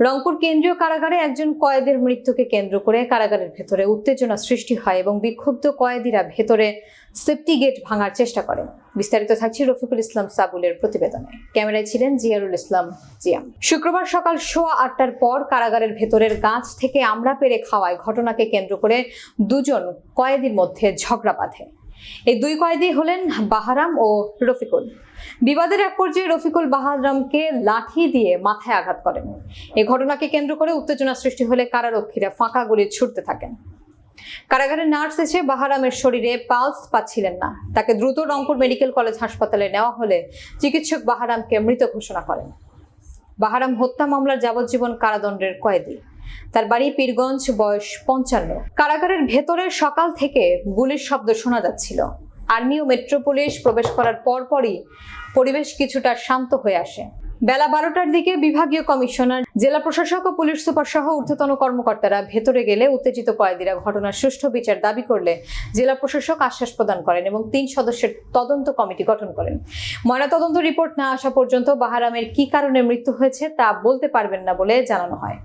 রংপুর কেন্দ্রীয় কারাগারে একজন কয়েদির মৃত্যুকে কেন্দ্র করে কারাগারের ভেতরে উত্তেজনা সৃষ্টি হয় এবং বিক্ষুব্ধ কয়েদিরা ভেতরে সেফটি গেট ভাঙার চেষ্টা করেন। বিস্তারিত থাকছে রফিকুল ইসলাম সাবুলের প্রতিবেদনে। ক্যামেরায় ছিলেন জিয়ারুল ইসলাম জিয়া। শুক্রবার সকাল 8:15টার পর কারাগারের ভেতরের গাছ থেকে আমড়া পেড়ে খাওয়ায় ঘটনাকে কেন্দ্র করে দুজন কয়েদির মধ্যে ঝগড়া বাঁধে। এই দুই কয়েদি হলেন বাহারাম ও রফিকুল। বিবাদের এক পর্যায়ে রফিকুল বাহারামকে লাঠি দিয়ে মাথায় আঘাত করেন। এই ঘটনাকে কেন্দ্র করে উত্তেজনা সৃষ্টি হলে কারারক্ষীরা ফাঁকা গুলি ছুড়তে থাকেন। কারাগারের নার্স এসে বাহারামের শরীরে পালস পাচ্ছিলেন না। তাকে দ্রুত রংপুর মেডিকেল কলেজ হাসপাতালে নেওয়া হলে চিকিৎসক বাহারামকে মৃত ঘোষণা করেন। বাহারাম হত্যা মামলার যাবজ্জীবন কারাদণ্ডের কয়েদি। তার বাড়ি পীরগঞ্জ, বয়স 55। কারাগারের ভেতরে সকাল থেকে গুলির শব্দ শোনা যাচ্ছিল। আর্মি ও মেট্রো পুলিশ প্রবেশ করার পরপরই পরিবেশ কিছুটা শান্ত হয়ে আসে। বেলা 12টার দিকে বিভাগীয় কমিশনার, জেলা প্রশাসক ও পুলিশ সুপার সহ ঊর্ধ্বতন কর্মকর্তারা ভেতরে গেলে উত্তেজিত কয়েদিরা ঘটনার সুষ্ঠু বিচার দাবি করলে জেলা প্রশাসক আশ্বাস প্রদান করেন এবং 3 সদস্যের তদন্ত কমিটি গঠন করেন। ময়নাতদন্ত রিপোর্ট না আসা পর্যন্ত বাহারামের কি কারণে মৃত্যু হয়েছে তা বলতে পারবেন না বলে জানানো হয়।